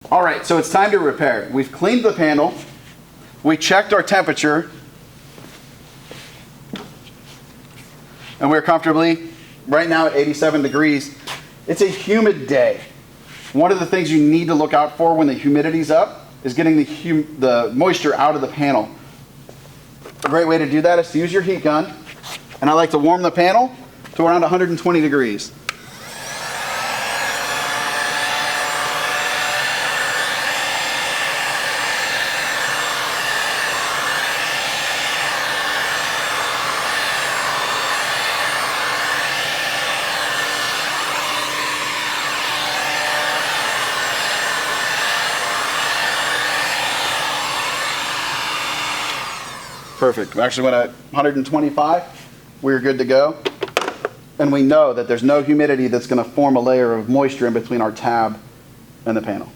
All right, so it's time to repair. We've cleaned the panel. We checked our temperature. And we're comfortably right now at 87 degrees. It's a humid day. One of the things you need to look out for when the humidity's up is getting the moisture out of the panel. A great way to do that is to use your heat gun. And I like to warm the panel to around 120 degrees. Perfect. We actually went at 125. We're good to go. And we know that there's no humidity that's going to form a layer of moisture in between our tab and the panel.